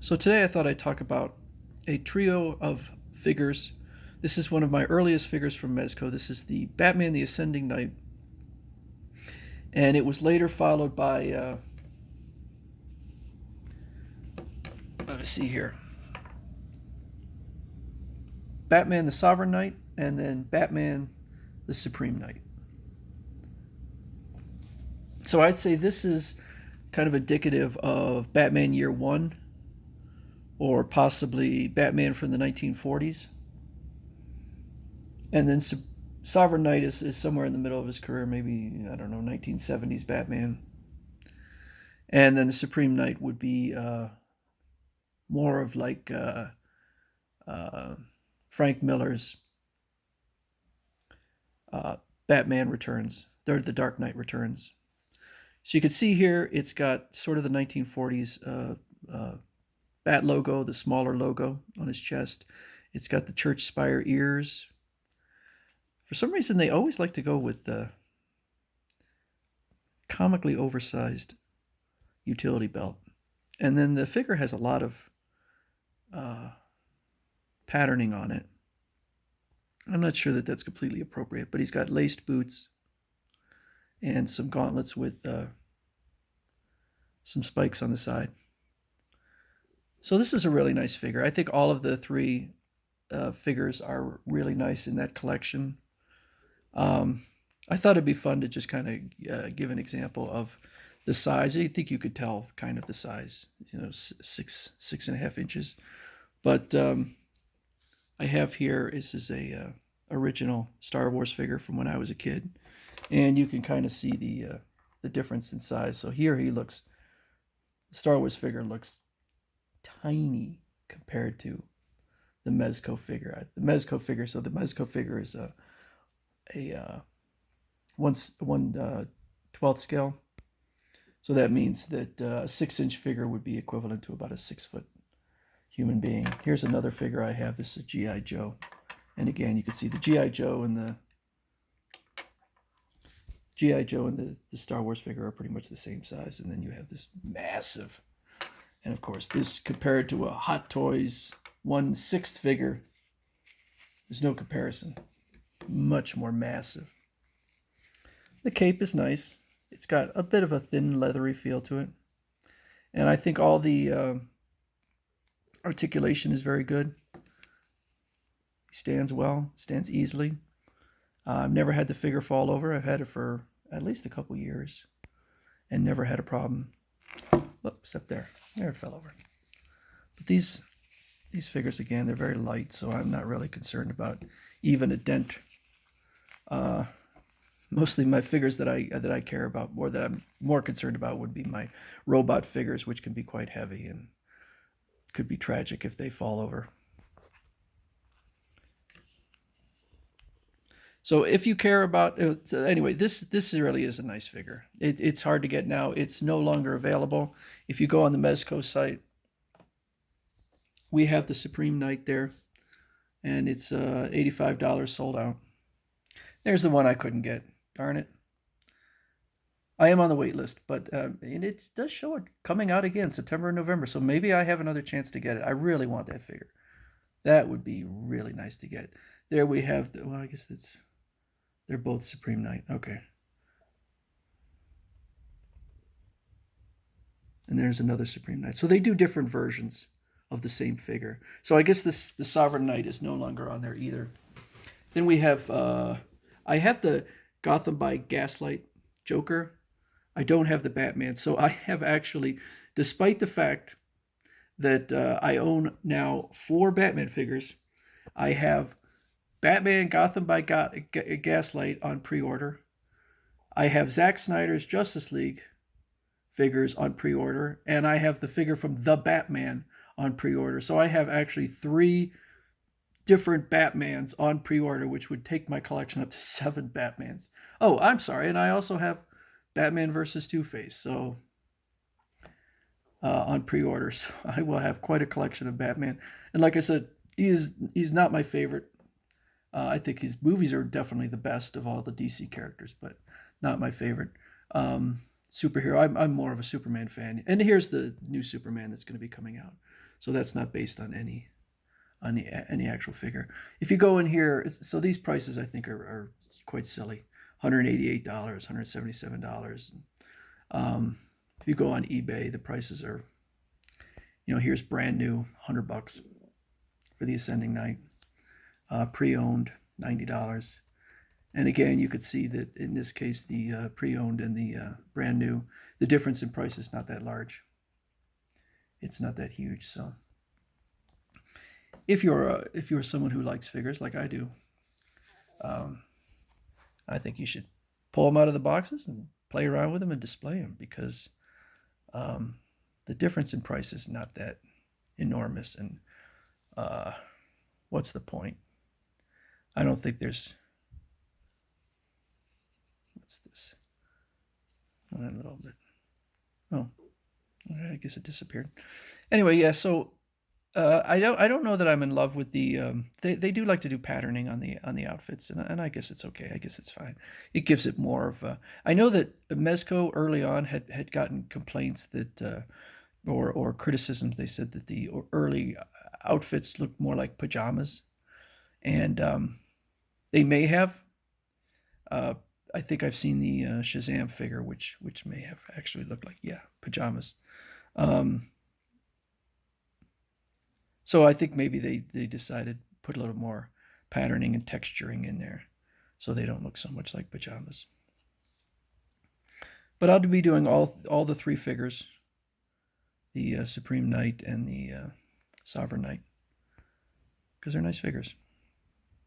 So today I thought I'd talk about a trio of figures. This is one of my earliest figures from Mezco. This is the Batman the Ascending Knight, and it was later followed by, let me see here, Batman the Sovereign Knight, and then Batman the Supreme Knight. So I'd say this is kind of indicative of Batman Year One, or possibly Batman from the 1940s. And then Sovereign Knight is somewhere in the middle of his career, maybe, I don't know, 1970s Batman. And then the Supreme Knight would be more of like uh, Frank Miller's uh, Batman Returns, the Dark Knight Returns. So you can see here it's got sort of the 1940s uh, bat logo, the smaller logo on his chest. It's got the church spire ears. For some reason, they always like to go with the comically oversized utility belt. And then the figure has a lot of uh, patterning on it. I'm not sure that that's completely appropriate, but he's got laced boots and some gauntlets with some spikes on the side. So this is a really nice figure. I think all of the three figures are really nice in that collection. Um, I thought it'd be fun to just kind of give an example of the size. I think you could tell kind of the size, 6.5 inches. But I have here, this is a original Star Wars figure from when I was a kid, and you can kind of see the difference in size. So here he looks, the Star Wars figure looks tiny compared to the Mezco figure. The Mezco figure is a 1/12 scale. So that means that a 6-inch figure would be equivalent to about a 6-foot human being. Here's another figure I have. This is G.I. Joe. And again, you can see the G.I. Joe and the Star Wars figure are pretty much the same size. And then you have this massive, and of course, this compared to a Hot Toys 1/6 figure, there's no comparison. Much more massive. The cape is nice. It's got a bit of a thin, leathery feel to it. And I think all the articulation is very good. He stands well, stands easily. I've never had the figure fall over. I've had it for at least a couple years and never had a problem. Whoops, up there. There it fell over. But these figures, again, they're very light, so I'm not really concerned about even a dent. Mostly my figures that I care about more, that I'm more concerned about, would be my robot figures, which can be quite heavy and could be tragic if they fall over. So if you care about, anyway, this really is a nice figure. It's hard to get now. It's no longer available. If you go on the Mezco site, we have the Supreme Knight there, and it's $85 sold out. There's the one I couldn't get. Darn it. I am on the wait list, but and it does show it coming out again, September and November. So maybe I have another chance to get it. I really want that figure. That would be really nice to get. There we have, well, I guess they're both Supreme Knight. Okay. And there's another Supreme Knight. So they do different versions of the same figure. So I guess the Sovereign Knight is no longer on there either. Then we have, I have the Gotham by Gaslight Joker. I don't have the Batman. So I have actually, despite the fact that I own now 4 Batman figures, I have Batman Gotham by Gaslight on pre-order. I have Zack Snyder's Justice League figures on pre-order, and I have the figure from The Batman on pre-order. So I have actually 3 different Batmans on pre-order, which would take my collection up to 7 Batmans. Oh, I'm sorry, and I also have Batman versus Two-Face, so on pre-order. So I will have quite a collection of Batman. And like I said, he's not my favorite. I think his movies are definitely the best of all the DC characters, but not my favorite. Superhero. I'm more of a Superman fan. And here's the new Superman that's going to be coming out. So that's not based on any actual figure. If you go in here, so these prices I think are quite silly. $188, $177. If you go on eBay, the prices are, here's brand new, $100 for the Ascending Knight. Pre-owned, $90. And again, you could see that in this case, the pre-owned and the brand new, the difference in price is not that large. It's not that huge. So if you're someone who likes figures like I do, I think you should pull them out of the boxes and play around with them and display them, because the difference in price is not that enormous. And what's the point? I don't think there's... What's this? A little bit. Oh, I guess it disappeared. Anyway, yeah. So I don't know that I'm in love with the. They do like to do patterning on the outfits, and I guess it's okay. I guess it's fine. It gives it more of a. I know that Mezco early on had gotten complaints that, or criticisms. They said that the early outfits looked more like pajamas, and they may have. I think I've seen the Shazam figure, which may have actually looked like, pajamas. So I think maybe they decided put a little more patterning and texturing in there, so they don't look so much like pajamas. But I'll be doing all the three figures, the Supreme Knight and the Sovereign Knight, because they're nice figures.